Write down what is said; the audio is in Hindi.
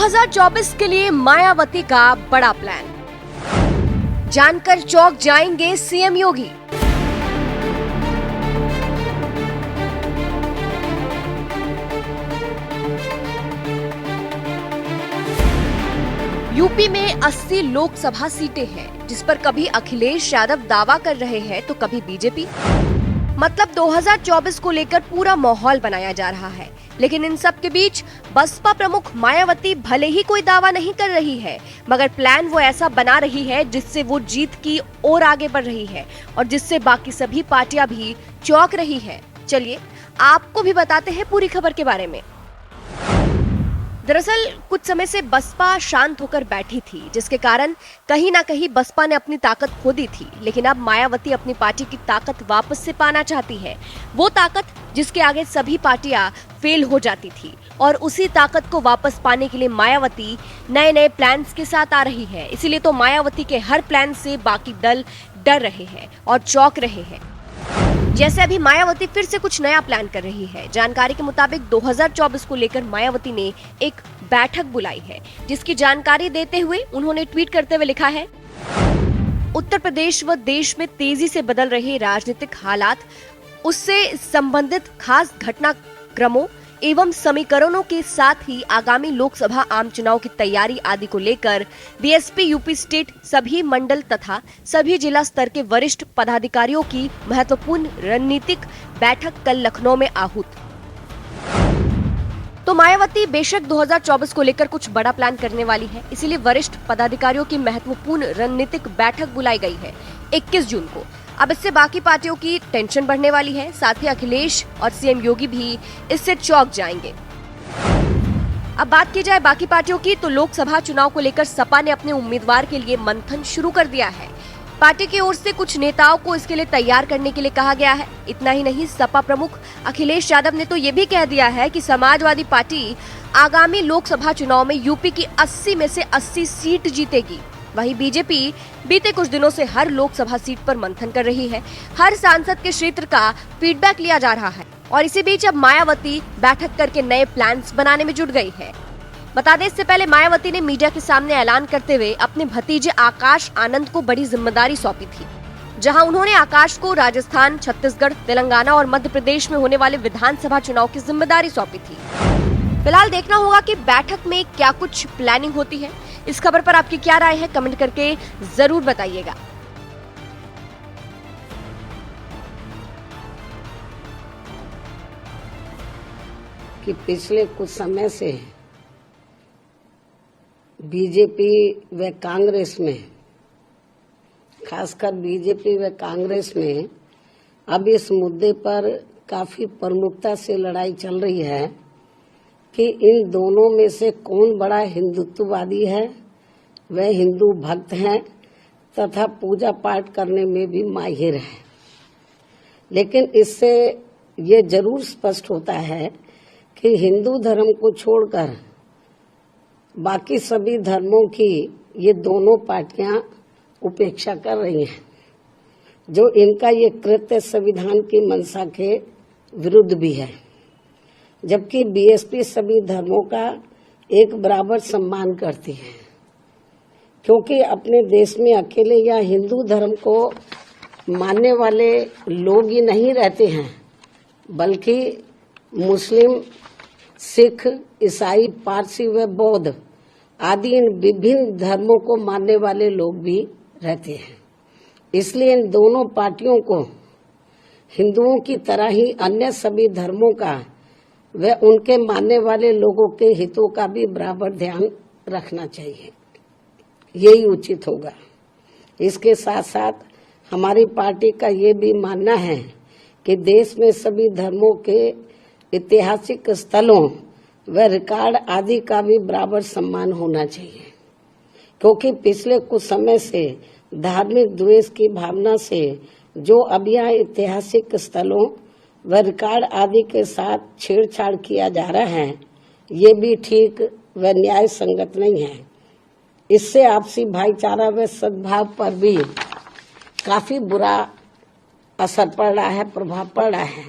2024 के लिए मायावती का बड़ा प्लान, जानकर चौंक जाएंगे सीएम योगी। यूपी में 80 लोकसभा सीटें हैं, जिस पर कभी अखिलेश यादव दावा कर रहे हैं तो कभी बीजेपी। मतलब 2024 को लेकर पूरा माहौल बनाया जा रहा है। लेकिन इन सब के बीच बसपा प्रमुख मायावती भले ही कोई दावा नहीं कर रही है, मगर प्लान वो ऐसा बना रही है जिससे वो जीत की ओर आगे बढ़ रही है और जिससे बाकी सभी पार्टियां भी चौंक रही है। चलिए आपको भी बताते हैं पूरी खबर के बारे में। दरअसल कुछ समय से बसपा शांत होकर बैठी थी, जिसके कारण कहीं ना कहीं बसपा ने अपनी ताकत खो दी थी। लेकिन अब मायावती अपनी पार्टी की ताकत वापस से पाना चाहती है, वो ताकत जिसके आगे सभी पार्टियां फेल हो जाती थी। और उसी ताकत को वापस पाने के लिए मायावती नए नए प्लान्स के साथ आ रही है। इसीलिए तो मायावती के हर प्लान से बाकी दल डर रहे हैं और चौंक रहे हैं। जैसे अभी मायावती फिर से कुछ नया प्लान कर रही है। जानकारी के मुताबिक 2024 को लेकर मायावती ने एक बैठक बुलाई है, जिसकी जानकारी देते हुए उन्होंने ट्वीट करते हुए लिखा है, उत्तर प्रदेश व देश में तेजी से बदल रहे राजनीतिक हालात, उससे संबंधित खास घटनाक्रमों एवं समीकरणों के साथ ही आगामी लोकसभा आम चुनाव की तैयारी आदि को लेकर बीएसपी यूपी स्टेट सभी मंडल तथा सभी जिला स्तर के वरिष्ठ पदाधिकारियों की महत्वपूर्ण रणनीतिक बैठक कल लखनऊ में आहूत। तो मायावती बेशक 2024 को लेकर कुछ बड़ा प्लान करने वाली है, इसीलिए वरिष्ठ पदाधिकारियों की महत्वपूर्ण रणनीतिक बैठक बुलाई गई है 21 जून को। अब इससे बाकी पार्टियों की टेंशन बढ़ने वाली है, साथ ही अखिलेश और सीएम योगी भी इससे चौंक जाएंगे। अब बात की जाए बाकी पार्टियों की, तो लोकसभा चुनाव को लेकर सपा ने अपने उम्मीदवार के लिए मंथन शुरू कर दिया है। पार्टी की ओर से कुछ नेताओं को इसके लिए तैयार करने के लिए कहा गया है। इतना ही नहीं, सपा प्रमुख अखिलेश यादव ने तो ये भी कह दिया है कि समाजवादी पार्टी आगामी लोकसभा चुनाव में यूपी की 80 में से 80 सीट जीतेगी। वहीं बीजेपी बीते कुछ दिनों से हर लोकसभा सीट पर मंथन कर रही है। हर सांसद के क्षेत्र का फीडबैक लिया जा रहा है और इसी बीच अब मायावती बैठक करके नए प्लान्स बनाने में जुट गई है। बता दें, इससे पहले मायावती ने मीडिया के सामने ऐलान करते हुए अपने भतीजे आकाश आनंद को बड़ी जिम्मेदारी सौंपी थी, जहां उन्होंने आकाश को राजस्थान, छत्तीसगढ़, तेलंगाना और मध्य प्रदेश में होने वाले विधानसभा चुनाव की जिम्मेदारी सौंपी थी। फिलहाल देखना होगा कि बैठक में क्या कुछ प्लानिंग होती है। इस खबर पर आपकी क्या राय है, कमेंट करके जरूर बताइएगा। कि पिछले कुछ समय से बीजेपी व कांग्रेस में, खासकर बीजेपी व कांग्रेस में अब इस मुद्दे पर काफी प्रमुखता से लड़ाई चल रही है कि इन दोनों में से कौन बड़ा हिंदुत्ववादी है, वह हिंदू भक्त हैं तथा पूजा पाठ करने में भी माहिर है। लेकिन इससे ये जरूर स्पष्ट होता है कि हिंदू धर्म को छोड़कर बाकी सभी धर्मों की ये दोनों पार्टियां उपेक्षा कर रही हैं, जो इनका ये कृत्य संविधान की मंशा के विरुद्ध भी है। जबकि बीएसपी सभी धर्मों का एक बराबर सम्मान करती है, क्योंकि अपने देश में अकेले या हिंदू धर्म को मानने वाले लोग ही नहीं रहते हैं, बल्कि मुस्लिम, सिख, ईसाई, पारसी व बौद्ध आदि इन विभिन्न धर्मों को मानने वाले लोग भी रहते हैं। इसलिए इन दोनों पार्टियों को हिंदुओं की तरह ही अन्य सभी धर्मों का व उनके मानने वाले लोगों के हितों का भी बराबर ध्यान रखना चाहिए, यही उचित होगा। इसके साथ साथ हमारी पार्टी का ये भी मानना है कि देश में सभी धर्मों के ऐतिहासिक स्थलों व रिकॉर्ड आदि का भी बराबर सम्मान होना चाहिए, क्योंकि पिछले कुछ समय से धार्मिक द्वेष की भावना से जो अब यहाँ ऐतिहासिक स्थलों व रिकॉर्ड आदि के साथ छेड़छाड़ किया जा रहा है, ये भी ठीक व न्याय संगत नहीं है। इससे आपसी भाईचारा व सद्भाव पर भी काफी बुरा असर पड़ रहा है, प्रभाव पड़ रहा है।